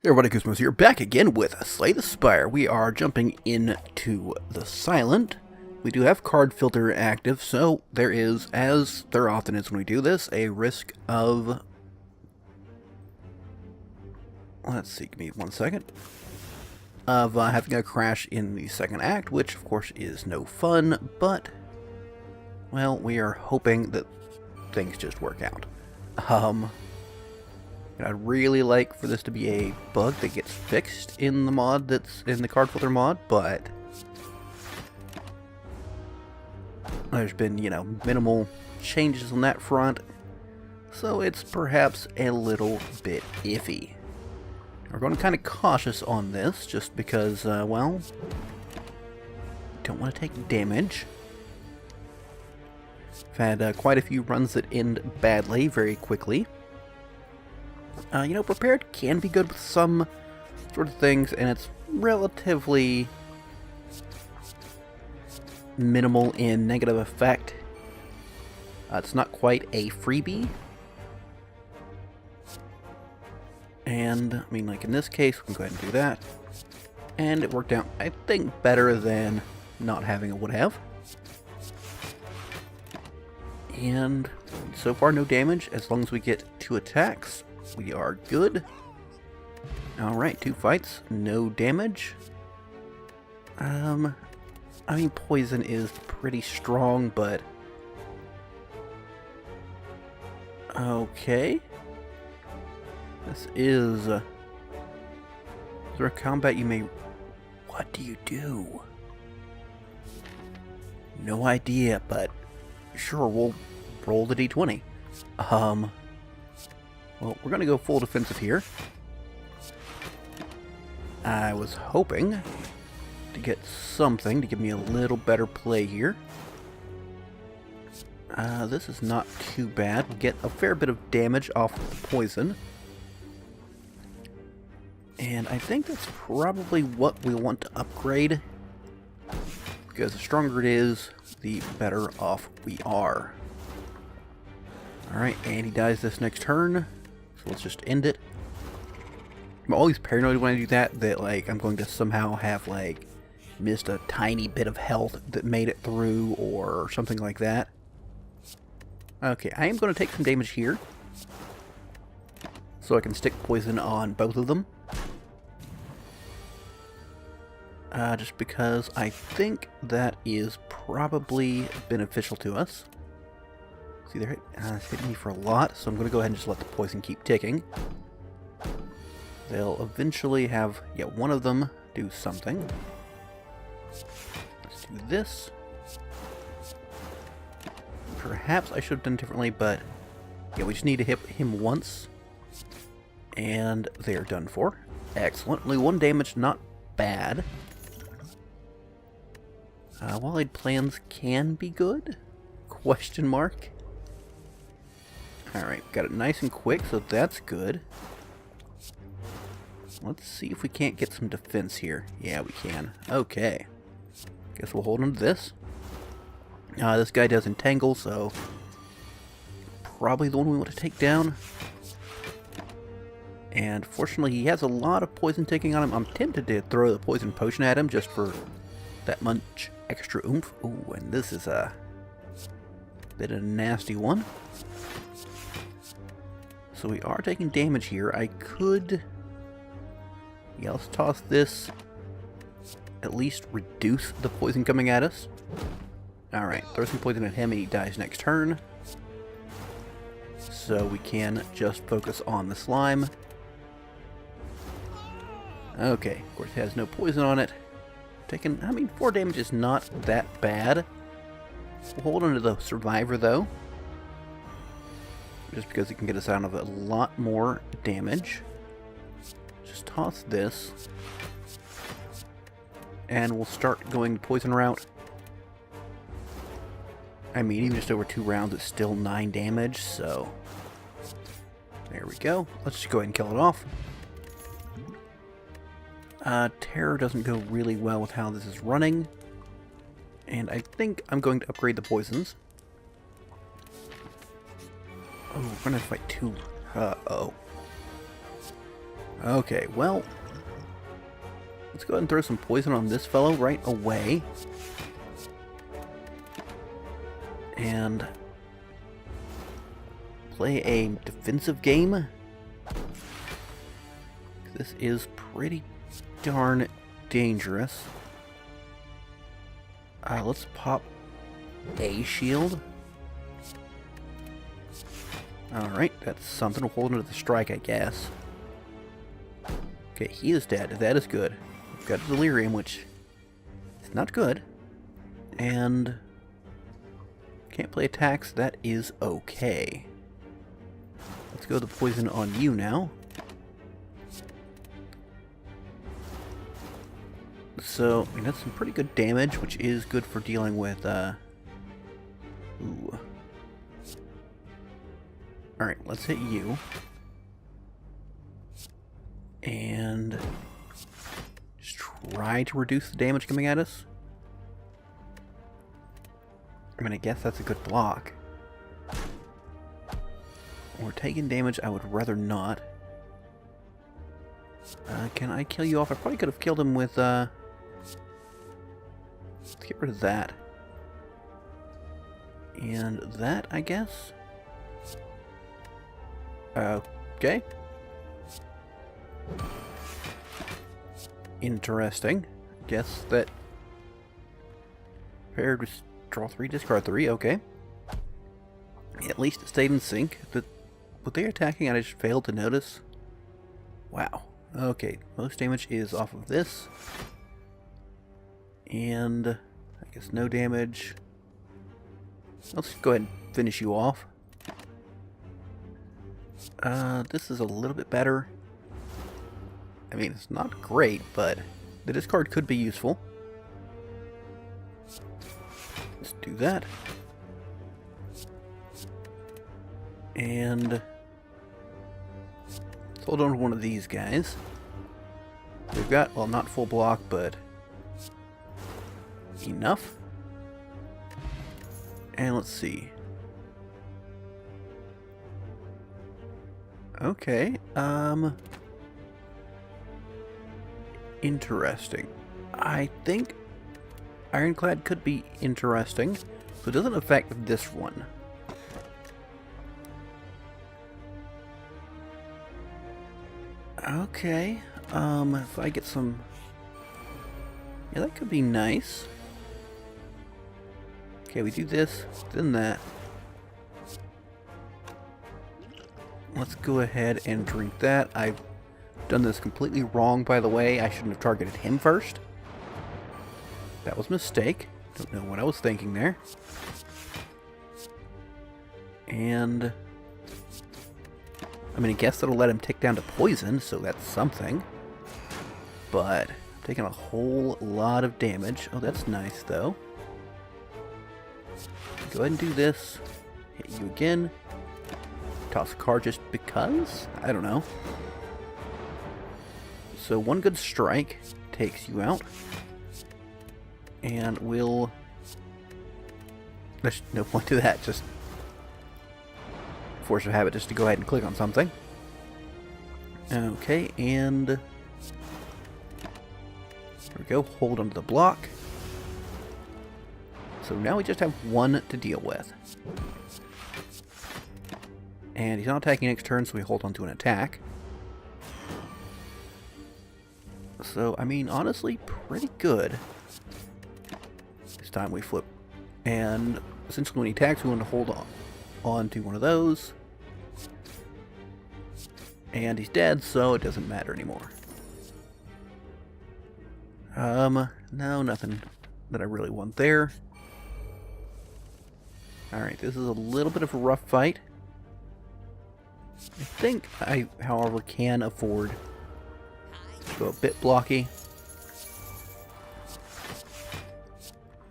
Hey everybody, Koosemose here, back again with Slay the Spire. We are jumping into the Silent. We do have card filter active, so there is, as there often is when we do this, a risk of... Let's see, give me 1 second. Of having a crash in the second act, which of course is no fun, but, well, we are hoping that things just work out. I'd really like for this to be a bug that gets fixed in the mod that's in the card filter mod, but there's been, minimal changes on that front, so it's perhaps a little bit iffy. We're going kind of cautious on this, just because, well, don't want to take damage. I've had quite a few runs that end badly very quickly. Prepared can be good with some sort of things, and it's relatively minimal in negative effect. It's not quite a freebie. And, like in this case, we can go ahead and do that. And it worked out, I think, better than not having it would have. And so far, no damage. As long as we get 2 attacks, we are good. Alright, 2 fights, no damage. Poison is pretty strong, but... Okay. This is... Is there a combat you may... What do you do? No idea, but... Sure, we'll roll the d20. Well, we're going to go full defensive here. I was hoping to get something to give me a little better play here. This is not too bad. We get a fair bit of damage off of the poison. And I think that's probably what we want to upgrade. Because the stronger it is, the better off we are. Alright, and he dies this next turn. So let's just end it. I'm always paranoid when I do that, I'm going to somehow have, missed a tiny bit of health that made it through, or something like that. Okay, I am going to take some damage here. So I can stick poison on both of them. Just because I think that is probably beneficial to us. See, they're hitting me for a lot, so I'm going to go ahead and just let the poison keep ticking. They'll eventually have, one of them do something. Let's do this. Perhaps I should have done differently, but we just need to hit him once. And they're done for. Excellent. Only 1 damage, not bad. Wall-eyed plans can be good? Question mark. Alright, got it nice and quick, so that's good. Let's see if we can't get some defense here. Yeah, we can. Okay. Guess we'll hold on to this. This guy does entangle, so probably the one we want to take down. And fortunately, he has a lot of poison taking on him. I'm tempted to throw the poison potion at him just for that much extra oomph. Ooh, and this is a bit of a nasty one. So we are taking damage here. I could... let's toss this. At least reduce the poison coming at us. Alright, throw some poison at him and he dies next turn. So we can just focus on the slime. Okay, of course it has no poison on it. Taking, 4 damage is not that bad. We'll hold on to the survivor though. Just because it can get us out of a lot more damage. Just toss this. And we'll start going the poison route. Even just over 2 rounds, it's still 9 damage, so... There we go. Let's just go ahead and kill it off. Terror doesn't go really well with how this is running. And I think I'm going to upgrade the poisons. Oh, we're gonna fight 2. Uh-oh. Okay, well, let's go ahead and throw some poison on this fellow right away. And play a defensive game. This is pretty darn dangerous. Let's pop a shield. Alright, that's something. We'll hold into the strike, I guess. Okay, he is dead. That is good. We've got delirium, which is not good. And can't play attacks. That is okay. Let's go the poison on you now. So, I mean, that's some pretty good damage, which is good for dealing with, Ooh. Alright, let's hit you. And just try to reduce the damage coming at us. I mean, I guess that's a good block. We're taking damage, I would rather not. Can I kill you off? I probably could have killed him with, let's get rid of that. And that, I guess? Okay. Interesting. Guess that... Paired with draw 3, discard 3, okay. At least it stayed in sync. But what they're attacking, I just failed to notice. Wow. Okay, most damage is off of this. And I guess no damage. Let's go ahead and finish you off. This is a little bit better. I mean, it's not great, but the discard could be useful. Let's do that. And let's hold on to one of these guys. We've got, well, not full block, but enough. And let's see. Okay, interesting. I think Ironclad could be interesting, so it doesn't affect this one. Okay, if I get some... Yeah, that could be nice. Okay, we do this, then that. Let's go ahead and drink that. I've done this completely wrong, by the way. I shouldn't have targeted him first. That was a mistake. Don't know what I was thinking there. And... I mean, I guess that'll let him tick down to poison, so that's something. But, I'm taking a whole lot of damage. Oh, that's nice, though. Go ahead and do this. Hit you again. Toss a card just because? I don't know. So one good strike takes you out. And we'll... There's no point to that, just... Force of habit just to go ahead and click on something. Okay, and... There we go, hold onto the block. So now we just have one to deal with. And he's not attacking next turn, so we hold on to an attack. So, I mean, honestly, pretty good. This time we flip. And essentially when he attacks, we want to hold on to one of those. And he's dead, so it doesn't matter anymore. No, nothing that I really want there. Alright, this is a little bit of a rough fight. I think I, however, can afford to go a bit blocky.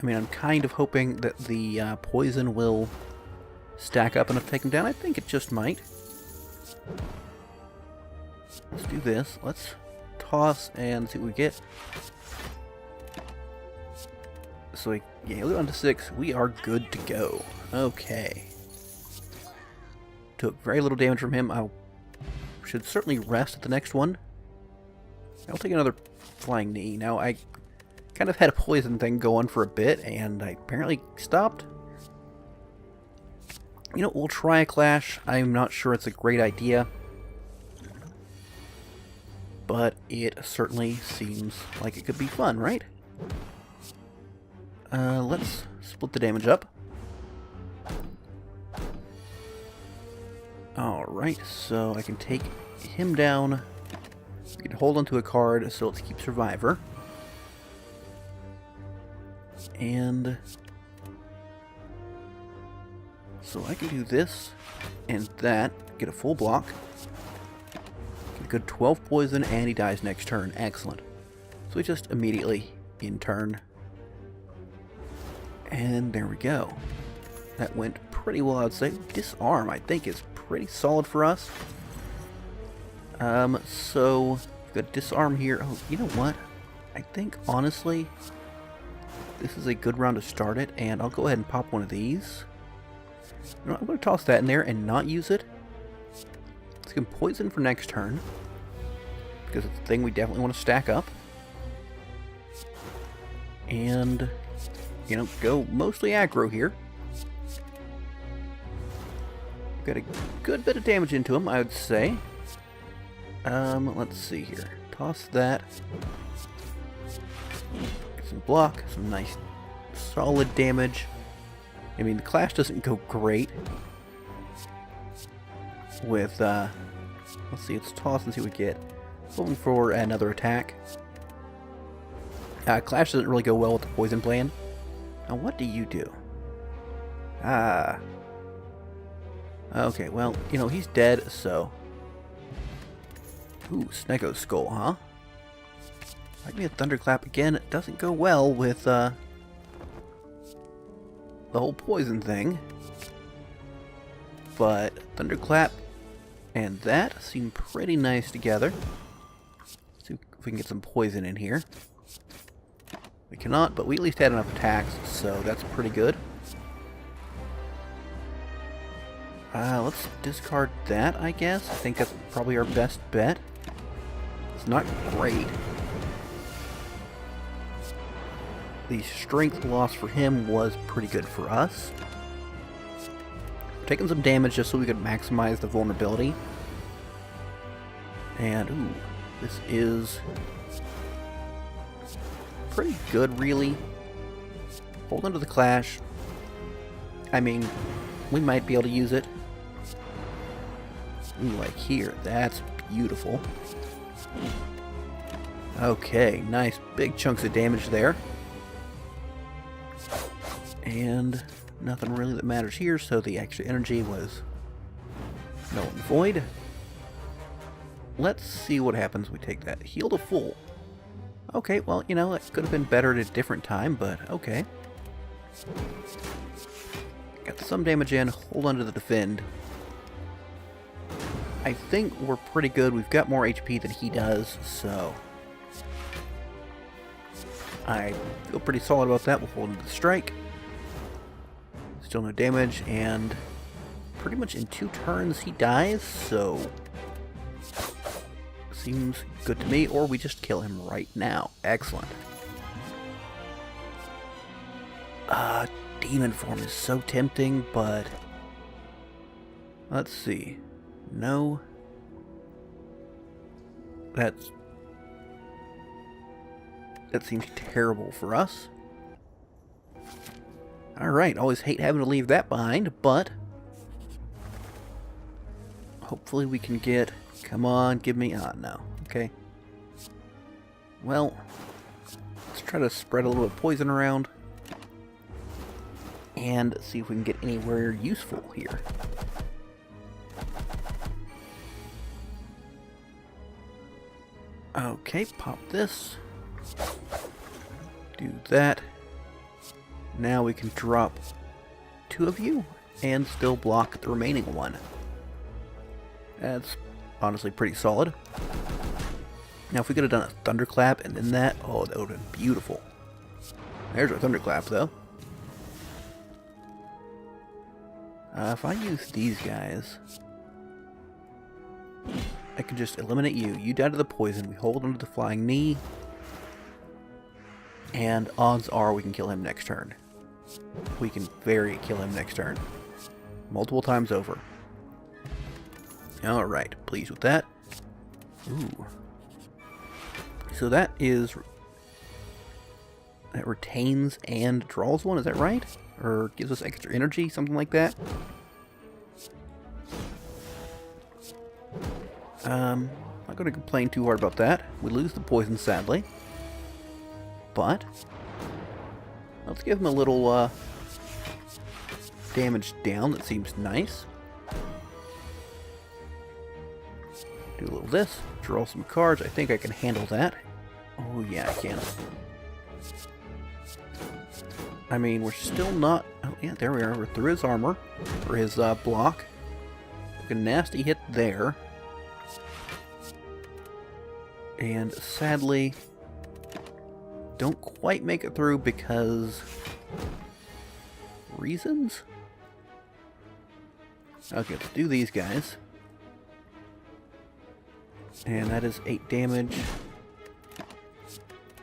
I mean, I'm kind of hoping that the poison will stack up enough to take him down. I think it just might. Let's do this. Let's toss and see what we get. So, yeah, we're on to 6. We are good to go. Okay. Took very little damage from him. I should certainly rest at the next one. I'll take another flying knee. Now, I kind of had a poison thing going for a bit, and I apparently stopped. You know, we'll try a clash. I'm not sure it's a great idea, but it certainly seems like it could be fun, right? Let's split the damage up. Alright, so I can take him down. We can hold onto a card, so let's keep Survivor. And so I can do this and that, get a full block, get a good 12 poison, and he dies next turn. Excellent. So we just immediately in turn. And there we go. That went pretty well, I'd say. Disarm, I think, is pretty solid for us. So we've got disarm here. Oh, you know what? I think, honestly, this is a good round to start it, and I'll go ahead and pop one of these. You know, I'm going to toss that in there and not use it. Let's get poison for next turn, because it's a thing we definitely want to stack up. And, you know, go mostly aggro here. Got a good bit of damage into him, I would say. Let's see here. Toss that. Get some block, some nice solid damage. I mean, the clash doesn't go great with, let's see, let's toss and see what we get. Going for another attack. Clash doesn't really go well with the poison plan. Now, what do you do? Okay, well, you know, he's dead, so... Ooh, Sneggo's Skull, huh? Might be a Thunderclap again. It doesn't go well with, the whole poison thing. But Thunderclap and that seem pretty nice together. Let's see if we can get some poison in here. We cannot, but we at least had enough attacks, so that's pretty good. Let's discard that, I guess. I think that's probably our best bet. It's not great. The strength loss for him was pretty good for us. We're taking some damage just so we could maximize the vulnerability. And, ooh, this is pretty good, really. Hold on to the clash. I mean, we might be able to use it. Ooh, like here. That's beautiful. Okay, nice big chunks of damage there. And nothing really that matters here, so the extra energy was null and void. Let's see what happens when we take that. Heal to full. Okay, well, you know, it could have been better at a different time, but okay. Got some damage in, hold on to the defend. I think we're pretty good. We've got more HP than he does, so I feel pretty solid about that. We'll hold into the strike. Still no damage, and pretty much in 2 turns he dies, so seems good to me. Or we just kill him right now. Excellent. Demon form is so tempting, but let's see. No. That seems terrible for us. Alright, always hate having to leave that behind, but hopefully we can get... Come on, give me... no. Okay. Well, let's try to spread a little bit of poison around and see if we can get anywhere useful here. Okay, pop this. Do that. Now we can drop 2 of you and still block the remaining 1. That's honestly pretty solid. Now if we could have done a Thunderclap and then that, oh, that would have been beautiful. There's our Thunderclap, though. If I use these guys, I can just eliminate you. You die to the poison. We hold onto the flying knee. And odds are we can kill him next turn. We can kill him next turn. Multiple times over. Alright, pleased with that. Ooh. So that is... That retains and draws one, is that right? Or gives us extra energy, something like that? Not going to complain too hard about that. We lose the poison, sadly. But let's give him a little damage down. That seems nice. Do a little this. Draw some cards. I think I can handle that. Oh yeah, I can. I mean, we're still not... Oh yeah, there we are. We're through his armor. For his block. Took a nasty hit there. And sadly... don't quite make it through because... reasons? Okay, let's do these guys. And that is 8 damage.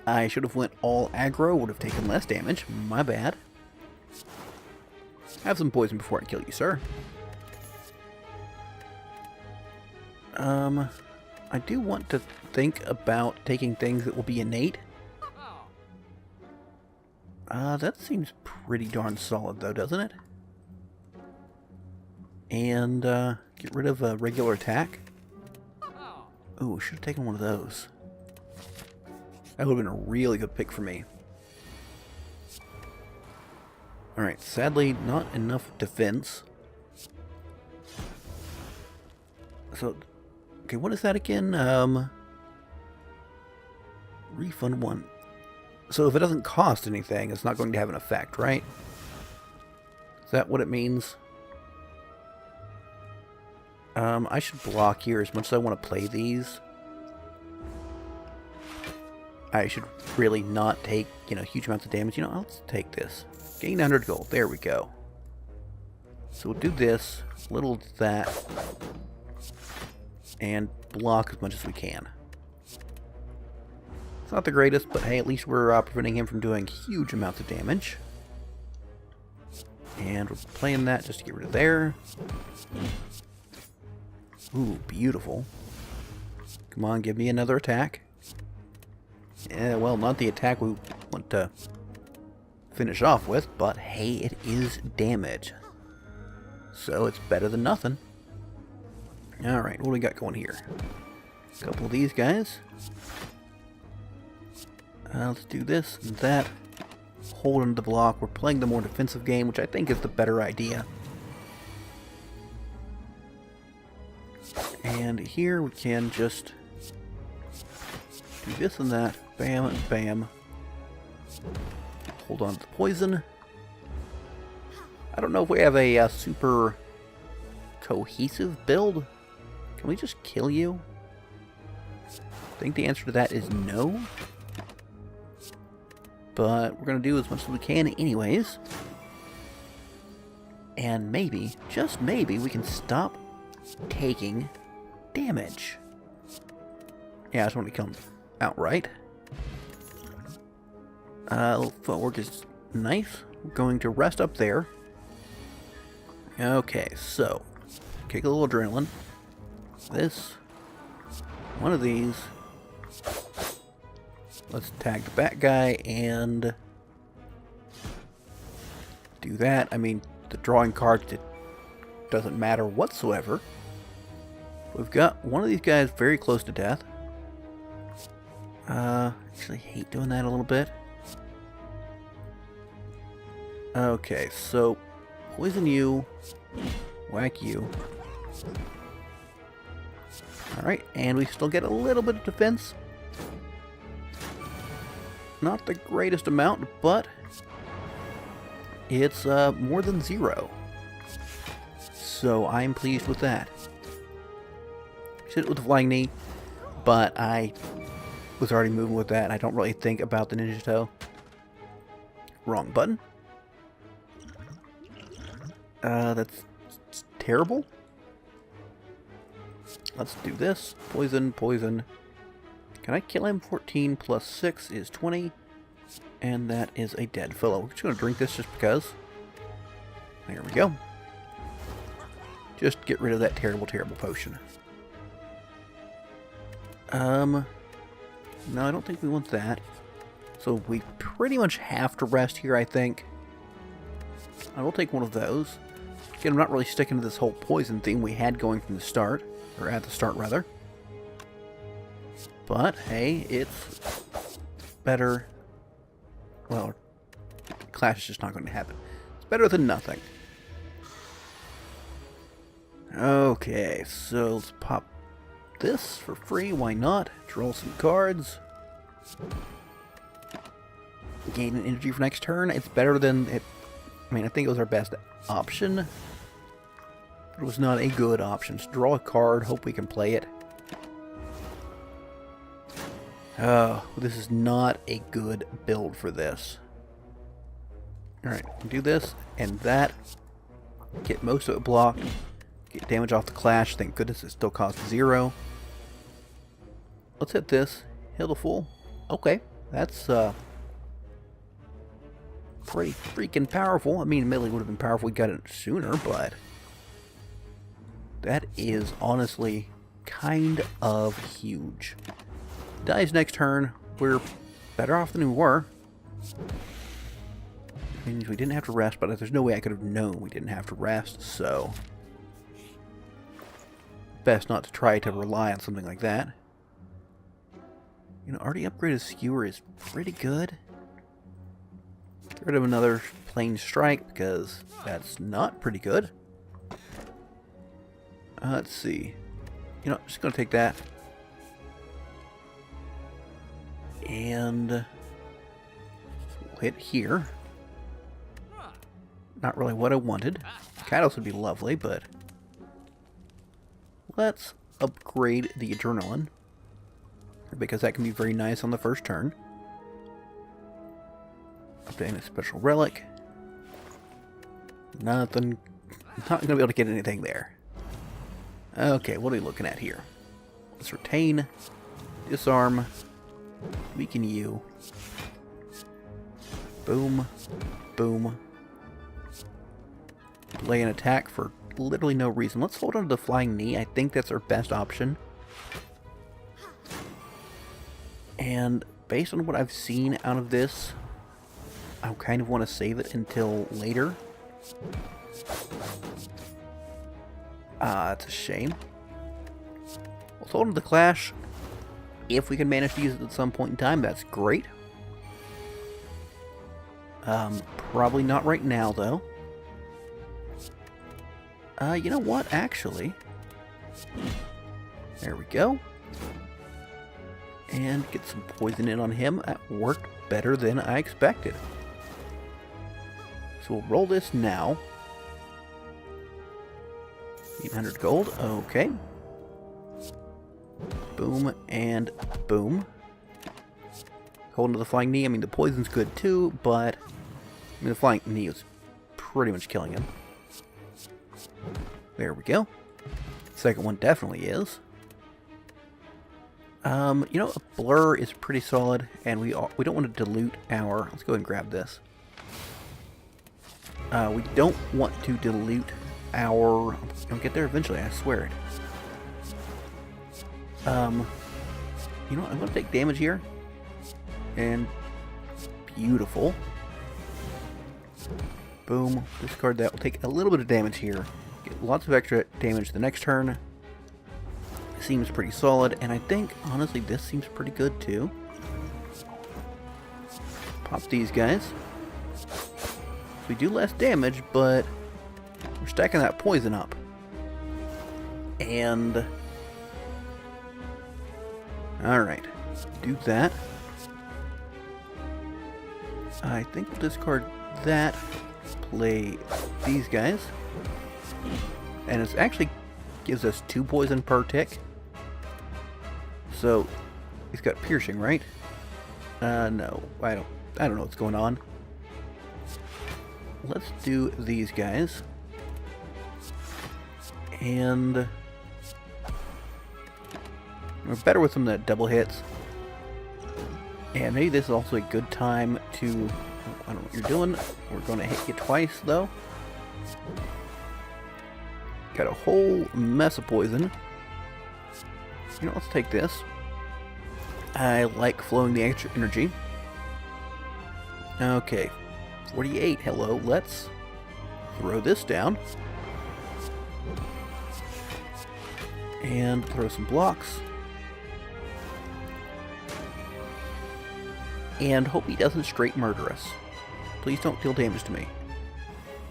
I should have went all aggro, would have taken less damage. My bad. Have some poison before I kill you, sir. I do want to think about taking things that will be innate. That seems pretty darn solid, though, doesn't it? And, get rid of a regular attack. Ooh, should have taken one of those. That would have been a really good pick for me. Alright, sadly, not enough defense. So, okay, what is that again? Refund 1. So if it doesn't cost anything, it's not going to have an effect, right? Is that what it means? I should block here as much as I want to play these. I should really not take, huge amounts of damage. Let's take this. Gain 100 gold. There we go. So we'll do this, little of that, and block as much as we can. It's not the greatest, but hey, at least we're preventing him from doing huge amounts of damage. And we're playing that just to get rid of there. Ooh, beautiful. Come on, give me another attack. Yeah, well, not the attack we want to finish off with, but hey, it is damage. So it's better than nothing. Alright, what do we got going here? A couple of these guys. Let's do this and that. Hold into the block. We're playing the more defensive game, which I think is the better idea. And here we can just do this and that. Bam and bam. Hold on to the poison. I don't know if we have a super cohesive build. Can we just kill you? I think the answer to that is no. But we're going to do as much as we can anyways. And maybe, just maybe, we can stop taking damage. Yeah, I just want to kill him outright. Footwork is nice. We're going to rest up there. Okay, so, kick a little adrenaline. This, one of these. Let's tag the bat guy and do that. I mean, the drawing cards, it doesn't matter whatsoever. We've got one of these guys very close to death. Actually hate doing that a little bit. Okay, so poison you, whack you. Alright, and we still get a little bit of defense. Not the greatest amount, but it's more than 0. So I'm pleased with that. Hit it with the flying knee, but I was already moving with that. I don't really think about the ninja toe. Wrong button. That's terrible. Let's do this. Poison, poison. Can I kill him? 14 plus 6 is 20. And that is a dead fellow. We're just going to drink this just because. There we go. Just get rid of that terrible, terrible potion. No, I don't think we want that. So we pretty much have to rest here, I think. I will take one of those. Again, I'm not really sticking to this whole poison theme we had going from the start. Or at the start, rather. But, hey, it's better. Well, Clash is just not going to happen. It's better than nothing. Okay, so let's pop this for free. Why not? Draw some cards. Gain an energy for next turn. It's better than it. I mean, I think it was our best option. But it was not a good option. Just draw a card. Hope we can play it. Oh, this is not a good build for this. Alright, do this and that. Get most of it blocked. Get damage off the Clash. Thank goodness it still costs 0. Let's hit this. Heal the full. Okay, that's pretty freaking powerful. I mean, admittedly, it would have been powerful if we got it sooner, but that is honestly kind of huge. Dies next turn. We're better off than we were. Means we didn't have to rest, but there's no way I could have known we didn't have to rest, so best not to try to rely on something like that. You know, already upgraded Skewer is pretty good. Get rid of another plain strike because that's not pretty good. Let's see. You know, I'm just gonna take that. And we'll hit here. Not really what I wanted. Kaidos would be lovely, but let's upgrade the Adrenaline, because that can be very nice on the first turn. Updating a special relic. Nothing. Not going to be able to get anything there. Okay, what are we looking at here? Let's retain. Disarm. Weaken you. Boom. Boom. Delay an attack for literally no reason. Let's hold on to the Flying Knee. I think that's our best option. And based on what I've seen out of this, I kind of want to save it until later. It's a shame. We'll hold on to the Clash. If we can manage to use it at some point in time, that's great. Probably not right now, though. You know what, actually? There we go. And get some poison in on him. That worked better than I expected. So we'll roll this now. 800 gold, okay. Boom and boom. Holding to the Flying Knee. I mean, the poison's good too, but I mean, the Flying Knee is pretty much killing him. There we go. Second one definitely is. You know, a Blur is pretty solid, and we don't want to dilute our. Let's go ahead and grab this. We don't want to dilute our. I'll get there eventually. I swear it. You know what? I'm going to take damage here, and beautiful. Boom. Discard that. We'll take a little bit of damage here. Get lots of extra damage the next turn. Seems pretty solid, and I think, honestly, this seems pretty good, too. Pop these guys. We do less damage, but we're stacking that poison up. And alright. Do that. I think we'll discard that. Play these guys. And it actually gives us 2 poison per tick. So he's got piercing, right? No, I don't know what's going on. Let's do these guys. And We're better with some of the double hits. And maybe this is also a good time to... I don't know what you're doing. We're going to hit you twice, though. Got a whole mess of poison. You know, let's take this. I like flowing the extra energy. Okay. 48. Hello. Let's throw this down. And throw some blocks. And hope he doesn't straight murder us. Please don't deal damage to me.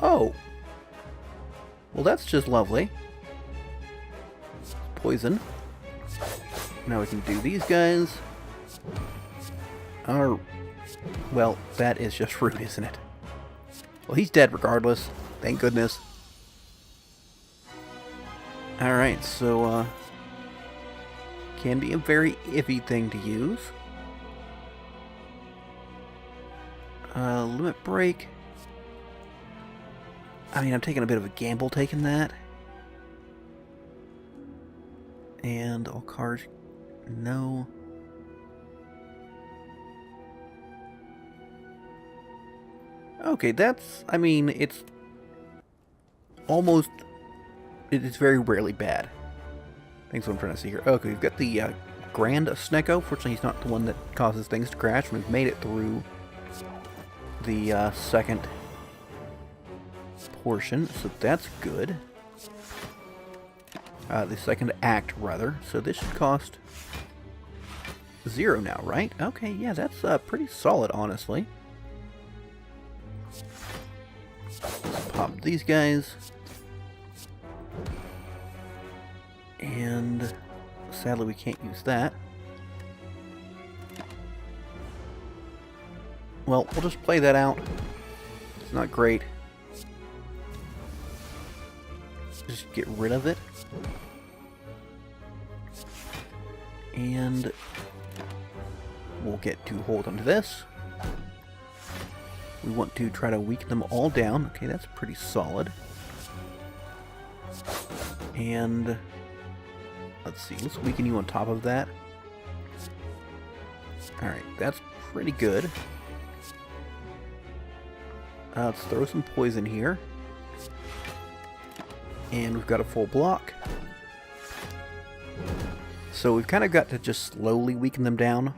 Oh! Well, that's just lovely. Poison. Now we can do these guys. Well, that is just rude, isn't it? Well, he's dead regardless. Thank goodness. Alright, so, can be a very iffy thing to use. Limit break. I mean, I'm taking a bit of a gamble taking that. And all cards, no. Okay, that's, I mean, it's almost, it is very rarely bad. That's what I'm trying to see here. Okay, we've got the Grand Snecko. Fortunately, he's not the one that causes things to crash. We've made it through the second portion, so that's good. The second act, rather. So this should cost 0 now, right? Okay, yeah, that's pretty solid, honestly. Let's pop these guys. And sadly, we can't use that. Well, we'll just play that out. It's not great. Just get rid of it. And we'll get to hold onto this. We want to try to weaken them all down. Okay, that's pretty solid. And let's see, let's weaken you on top of that. Alright, that's pretty good. Let's throw some poison here. And we've got a full block. So we've kind of got to just slowly weaken them down.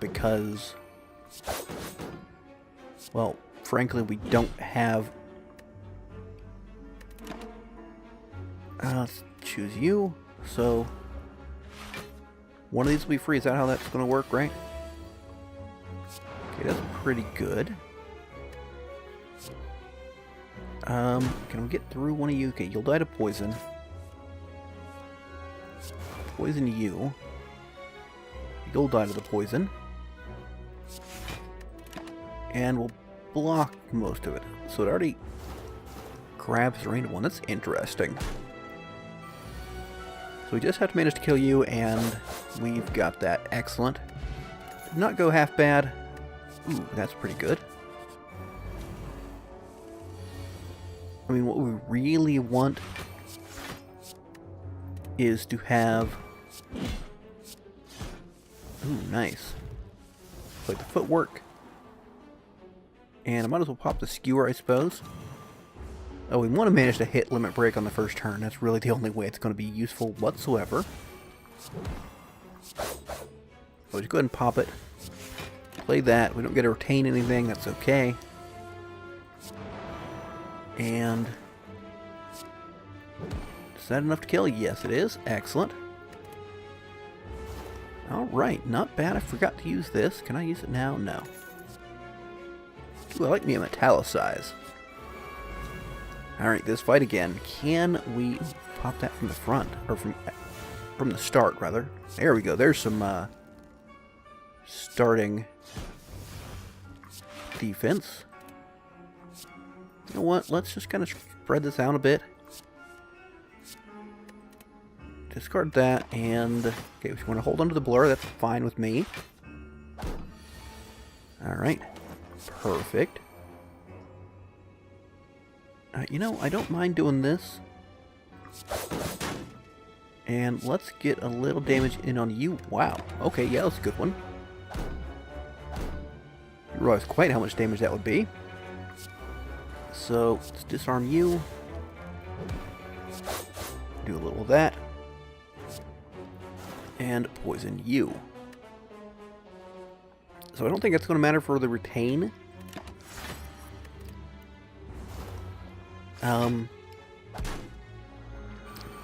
Because, well, frankly, we don't have... let's choose you. So, one of these will be free. Is that how that's going to work, right? Okay, that's pretty good. Can we get through one of you? Okay, you'll die to poison. Poison you. You'll die to the poison. And we'll block most of it. So it already grabs the range one. That's interesting. So we just have to manage to kill you, and we've got that. Excellent. Did not go half bad. Ooh, that's pretty good. I mean, what we really want is to have... Ooh, nice. Like the footwork. And I might as well pop the skewer, I suppose. Oh, we want to manage to hit limit break on the first turn. That's really the only way it's going to be useful whatsoever. So just go ahead and pop it. Play that. We don't get to retain anything. That's okay. And... is that enough to kill? Yes, it is. Excellent. Alright, not bad. I forgot to use this. Can I use it now? No. Ooh, I like me a metallicize. Alright, this fight again. Can we pop that from the front? Or from the start, rather. There we go. There's some starting defense. You know what? Let's just kind of spread this out a bit. Discard that, and... okay, if you want to hold onto the blur, that's fine with me. Alright. Perfect. You know, I don't mind doing this. And let's get a little damage in on you. Wow. Okay, yeah, that's a good one. You realize quite how much damage that would be. So, let's disarm you. Do a little of that. And poison you. So I don't think that's going to matter for the retain.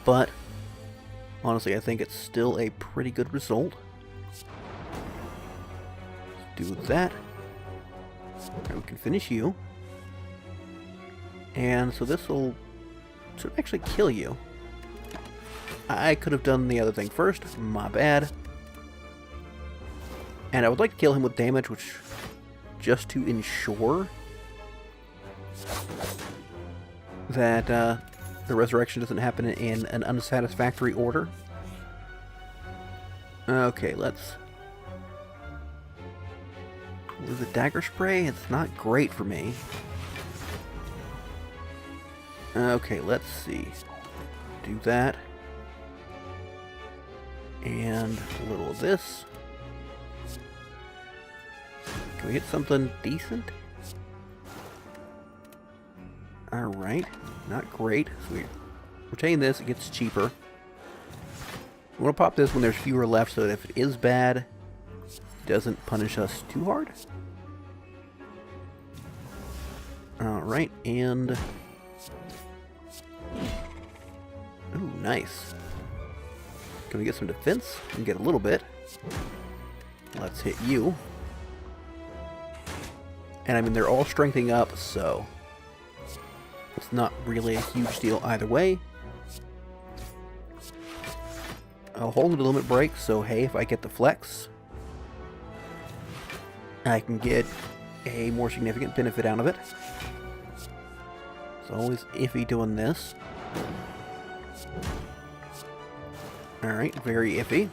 But honestly, I think it's still a pretty good result. Let's do that. Right, we can finish you. And so this will sort of actually kill you. I could have done the other thing first. My bad. And I would like to kill him with damage, which just to ensure that the resurrection doesn't happen in an unsatisfactory order. Okay, let's... With the dagger spray, it's not great for me. Okay, let's see. Do that. And a little of this. Can we hit something decent? Alright, not great. So we retain this, it gets cheaper. We want to pop this when there's fewer left so that if it is bad, it doesn't punish us too hard. Alright, and... Ooh, nice. Can we get some defense? We can get a little bit. Let's hit you. And I mean, they're all strengthening up, so it's not really a huge deal either way. I'll hold the limit break, so hey, if I get the flex, I can get a more significant benefit out of it. It's always iffy doing this. Alright, very iffy.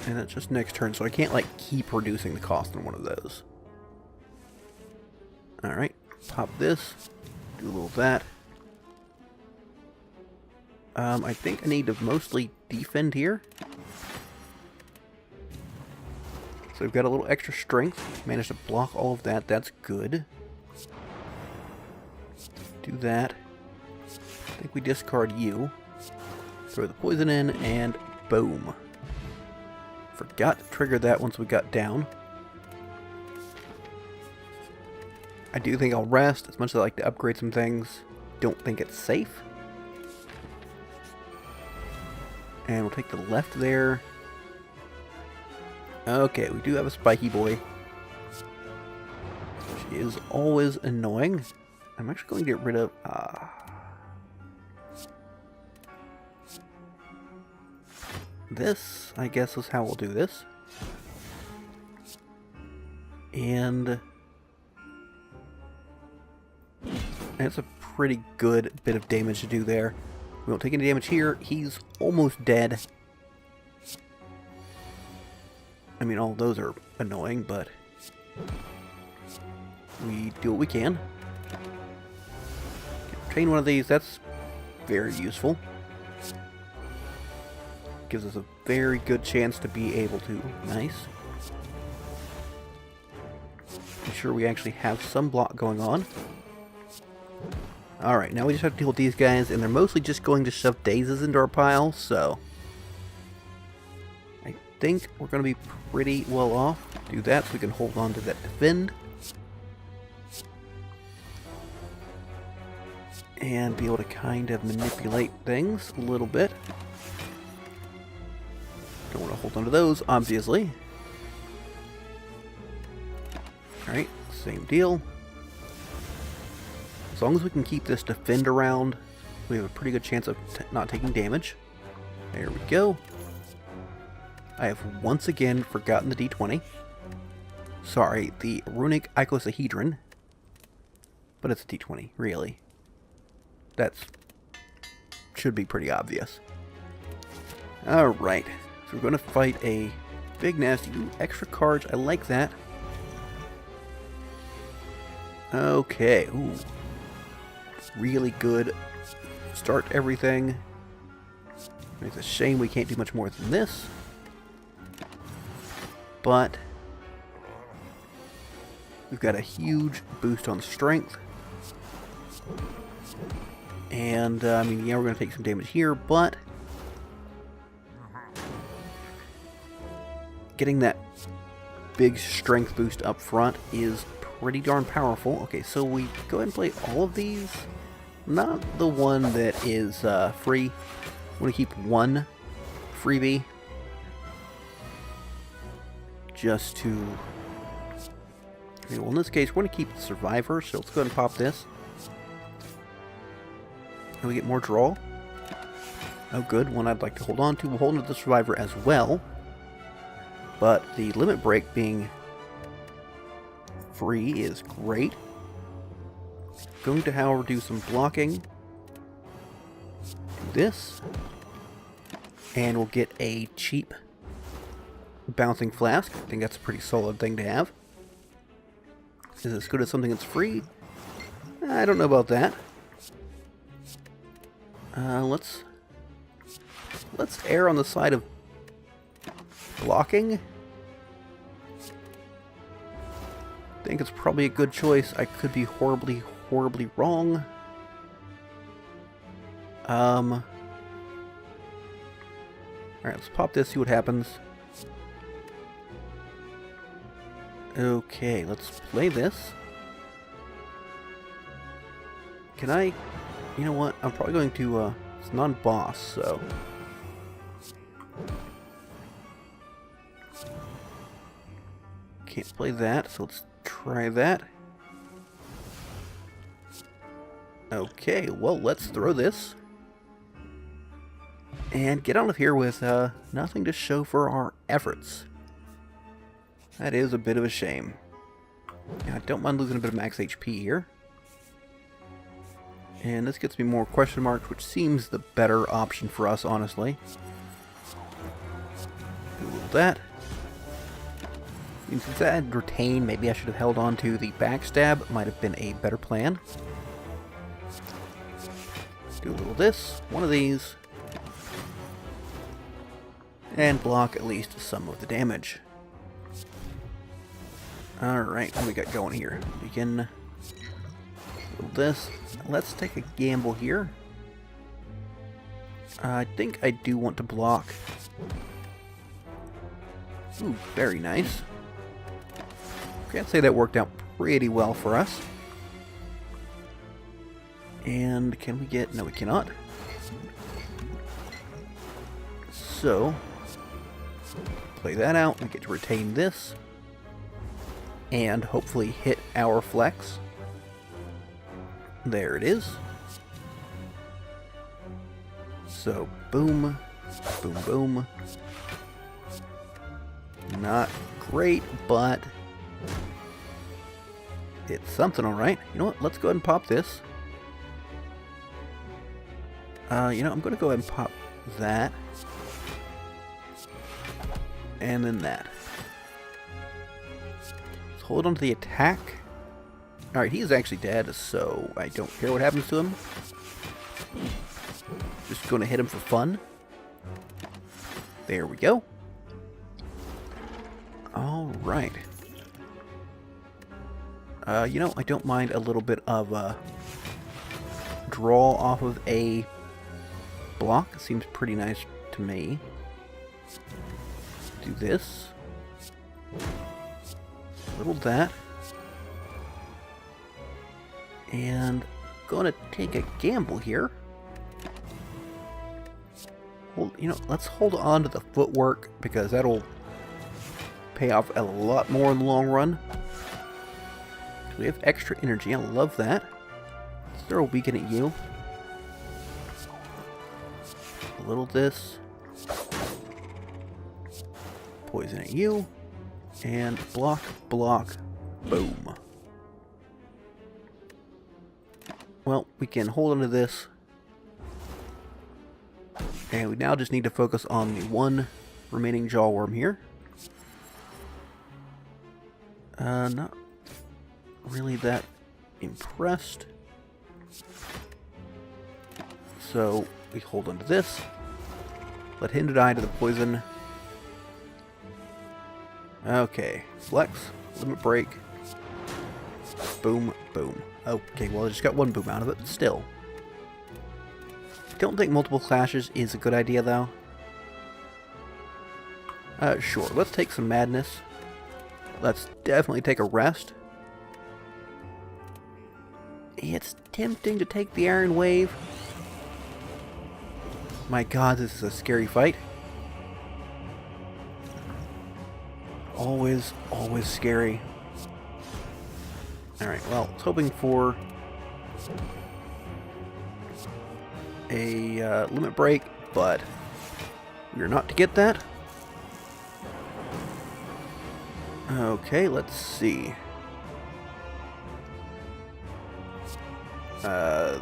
And that's just next turn, so I can't, like, keep reducing the cost on one of those. Alright, pop this. Do a little of that. I think I need to mostly defend here. So we've got a little extra strength. Managed to block all of that. That's good. Do that. I think we discard you. Throw the poison in, and boom. Forgot to trigger that once we got down. I do think I'll rest. As much as I like to upgrade some things, don't think it's safe. And we'll take the left there. Okay, we do have a spiky boy. She is always annoying. I'm actually going to get rid of... This, I guess, is how we'll do this. And... that's a pretty good bit of damage to do there. We won't take any damage here. He's almost dead. I mean, all of those are annoying, but we do what we can. Train one of these, that's very useful. Gives us a very good chance to be able to... Nice. Make sure we actually have some block going on. Alright, now we just have to deal with these guys, and they're mostly just going to shove dazes into our pile, so... I think we're going to be pretty well off. Do that so we can hold on to that defend. And be able to kind of manipulate things a little bit. Don't want to hold on to those, obviously. Alright, same deal. As long as we can keep this defend around, we have a pretty good chance of not taking damage. There we go. I have once again forgotten the D20. Sorry, the runic icosahedron. But it's a D20, really. That's... should be pretty obvious. Alright, so we're going to fight a big nasty... Ooh, extra cards, I like that. Okay, ooh. Really good start everything. It's a shame we can't do much more than this. But we've got a huge boost on strength. And, I mean, yeah, we're going to take some damage here, but getting that big strength boost up front is pretty darn powerful. Okay, so we go ahead and play all of these. Not the one that is free. I'm going to keep one freebie. Just to... Okay, well, in this case, we're going to keep the Survivor, so let's go ahead and pop this. And we get more draw. Oh, good. One I'd like to hold on to. We'll hold on to the Survivor as well. But the Limit Break being free is great. Going to, however, do some blocking. Do this. And we'll get a cheap Bouncing Flask. I think that's a pretty solid thing to have. Is it as good as something that's free? I don't know about that. Let's err on the side of blocking. I think it's probably a good choice. I could be horribly, horribly wrong. Alright, let's pop this, see what happens. Okay, let's play this. Can I... You know what? I'm probably going to, it's non-boss, so... Can't play that, so let's try that. Okay, well, let's throw this. And get out of here with, nothing to show for our efforts. That is a bit of a shame. Yeah, I don't mind losing a bit of max HP here. And this gets me more question marks, which seems the better option for us, honestly. Do a little that. And since I had retain, maybe I should have held on to the backstab. Might have been a better plan. Do a little this, one of these. And block at least some of the damage. Alright, what do we got going here? We can... this. Let's take a gamble here. I think I do want to block. Ooh, very nice. Okay, I'd say that worked out pretty well for us. And can we get... no, we cannot. So, play that out. We get to retain this. And hopefully hit our flex. There it is. So, boom, boom, boom. Not great, but it's something, alright. You know what? Let's go ahead and pop this. You know, I'm going to go ahead and pop that. And then that. Let's hold on to the attack. Alright, he's actually dead, so I don't care what happens to him. Just going to hit him for fun. There we go. Alright. You know, I don't mind a little bit of draw off of a block. It seems pretty nice to me. Do this. A little that. And gonna take a gamble here. Well, you know, let's hold on to the footwork because that'll pay off a lot more in the long run. We have extra energy. I love that. Let's throw a weaken at you. A little this. Poison at you. And block, block, boom. Well, we can hold on to this. And we now just need to focus on the one remaining jaw worm here. Not really that impressed. So we hold onto this. Let him die to the poison. Okay. Flex. Limit break. Boom. Boom. Okay, well I just got one boom out of it, but still. Don't think multiple clashes is a good idea, though. Sure. Let's take some madness. Let's definitely take a rest. It's tempting to take the Iron Wave. My god, this is a scary fight. Always, always scary. Alright, well, I was hoping for a limit break, but we're not to get that. Okay, let's see.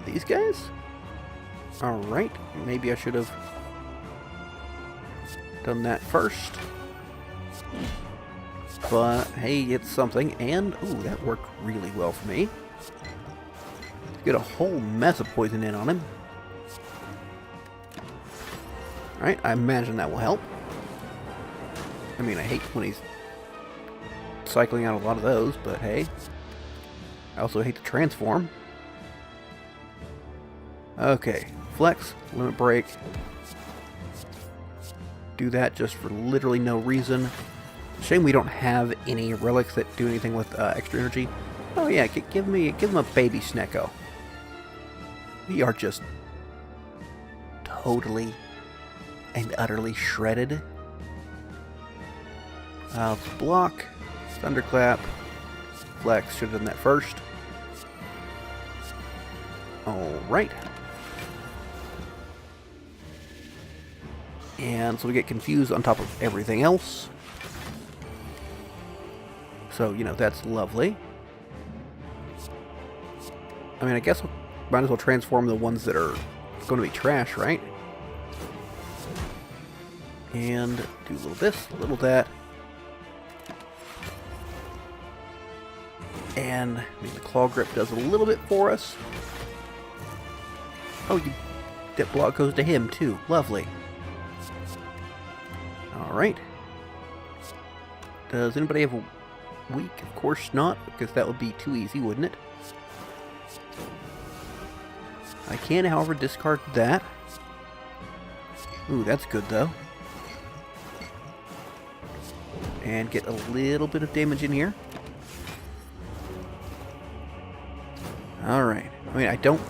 These guys? Alright, maybe I should have done that first. But, hey, it's something, and, ooh, that worked really well for me. Get a whole mess of poison in on him. Alright, I imagine that will help. I mean, I hate when he's cycling out a lot of those, but hey. I also hate to transform. Okay, flex, limit break. Do that just for literally no reason. Shame we don't have any relics that do anything with extra energy. Oh yeah, give him a baby Snecko. We are just totally and utterly shredded. Let's block, thunderclap, flex. Should have done that first. All right. And so we get confused on top of everything else. So, you know, that's lovely. I mean, I guess we might as well transform the ones that are going to be trash, right? And do a little this, a little that. And, I mean, the claw grip does a little bit for us. Oh, that block goes to him, too. Lovely. Alright. Does anybody have a weak? Of course not, because that would be too easy, wouldn't it? I can, however, discard that. Ooh, that's good, though. And get a little bit of damage in here. Alright. I mean, I don't...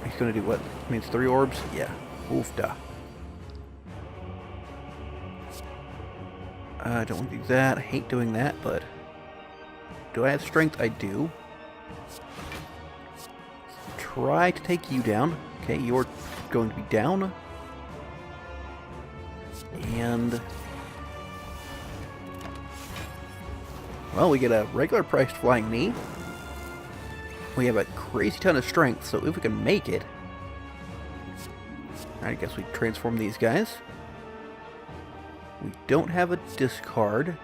He's gonna do what? I mean, it's 3 orbs? Yeah. Oofda. I don't want to do that. I hate doing that, but... Do I have strength? I do. Try to take you down. Okay, you're going to be down. And... Well, we get a regular priced flying knee. We have a crazy ton of strength, so if we can make it... I guess we transform these guys. We don't have a discard.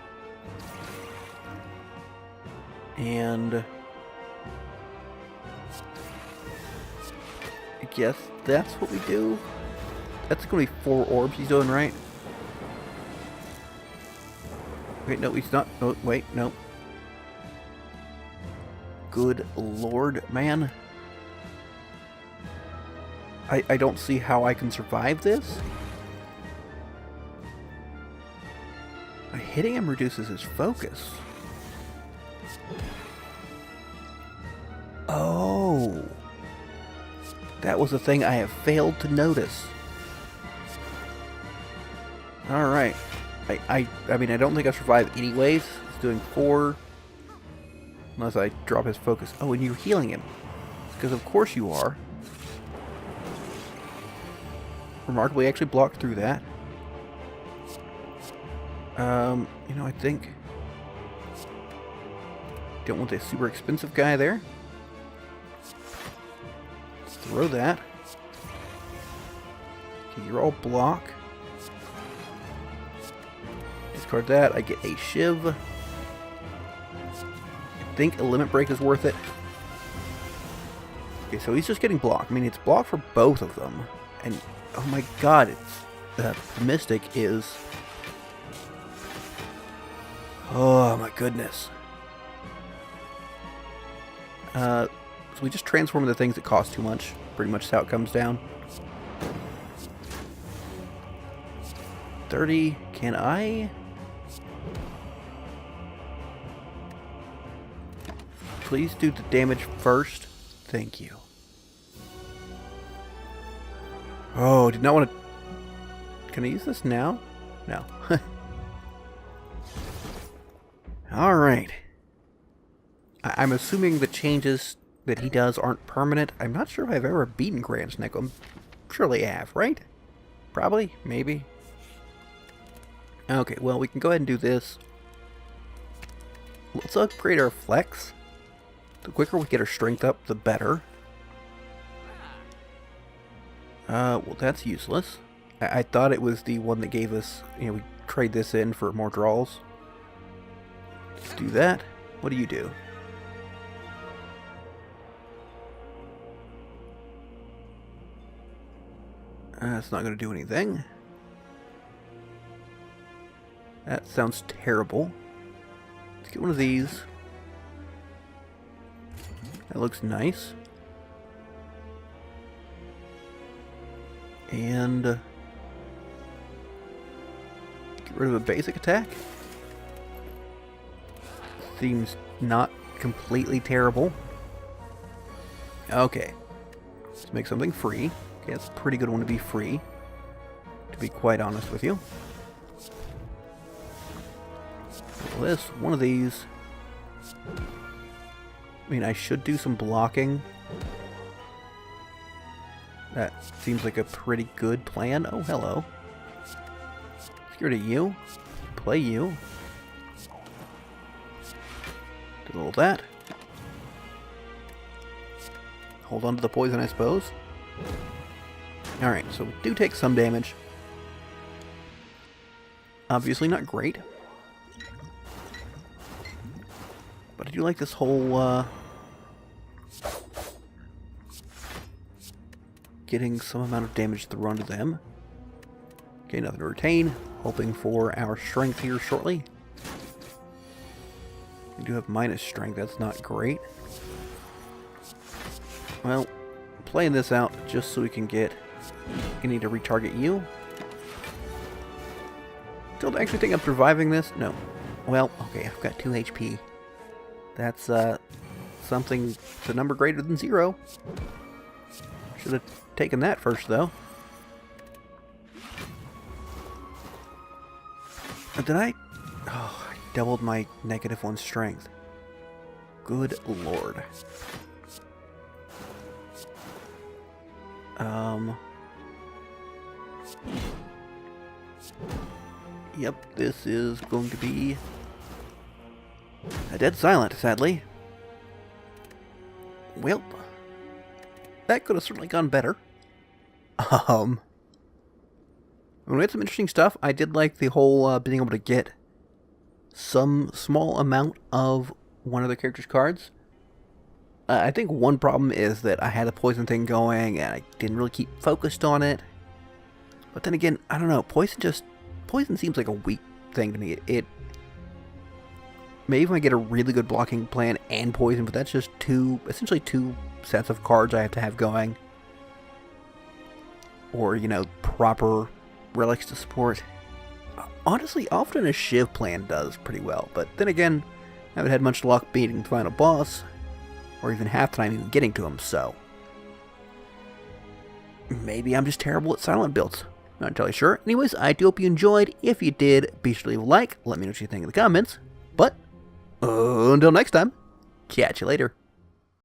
And... I guess that's what we do. That's going to be 4 orbs he's doing, right? Wait, no, he's not. Oh, wait, no. Good lord, man. I don't see how I can survive this. Hitting him reduces his focus. Oh. That was a thing I have failed to notice. Alright. I mean, I don't think I survive anyways. He's doing 4. Unless I drop his focus. Oh, and you're healing him. Because of course you are. Remarkably, I actually blocked through that. You know, I think... Don't want a super expensive guy there. Let's throw that. Okay, you're all block. Discard that. I get a shiv. I think a limit break is worth it. Okay, so he's just getting blocked. I mean, it's blocked for both of them. And, oh my god, it's... the Mystic is... oh my goodness. So we just transform into things that cost too much. Pretty much how it comes down. 30. Can I... please do the damage first? Thank you. Oh, did not want to... can I use this now? No. Alright. I'm assuming the changes that he does aren't permanent. I'm not sure if I've ever beaten Grand's Neck. I'm surely I have, right? Probably? Maybe? Okay, well, we can go ahead and do this. Let's upgrade our Flex. The quicker we get our strength up, the better. Well, that's useless. I thought it was the one that gave us, you know, we trade this in for more draws. Let's do that. What do you do? That's not going to do anything. That sounds terrible. Let's get one of these. That looks nice. And get rid of a basic attack. Seems not completely terrible. Okay. Let's make something free. Okay, that's a pretty good one to be free, to be quite honest with you. This, one of these. I mean, I should do some blocking. That seems like a pretty good plan. Oh, hello. Let's get rid of you. Play you. Do all that. Hold on to the poison, I suppose. Alright, so we do take some damage. Obviously not great. But I do like this whole, getting some amount of damage thrown to them. Okay, nothing to retain. Hoping for our strength here shortly. We do have minus strength, that's not great. Well, playing this out just so we can get... you need to retarget you. Don't actually think I'm surviving this? No. Well, okay, I've got 2 HP. That's, something, the number greater than 0. Should have taken that first, though. Did I? Oh, I doubled my -1 strength. Good lord. Yep, this is going to be a dead silent, sadly. Well, that could have certainly gone better. We had some interesting stuff. I did like the whole being able to get some small amount of one of the character's cards. I think one problem is that I had a poison thing going and I didn't really keep focused on it. But then again, I don't know. Poison seems like a weak thing to me. Maybe if I get a really good blocking plan and poison, but that's just essentially two sets of cards I have to have going. Or, you know, proper relics to support. Honestly, often a Shiv plan does pretty well, but then again, I haven't had much luck beating the final boss, or even half the time even getting to him, so maybe I'm just terrible at silent builds. Not entirely sure. Anyways, I do hope you enjoyed. If you did, be sure to leave a like. Let me know what you think in the comments. But until next time, catch you later.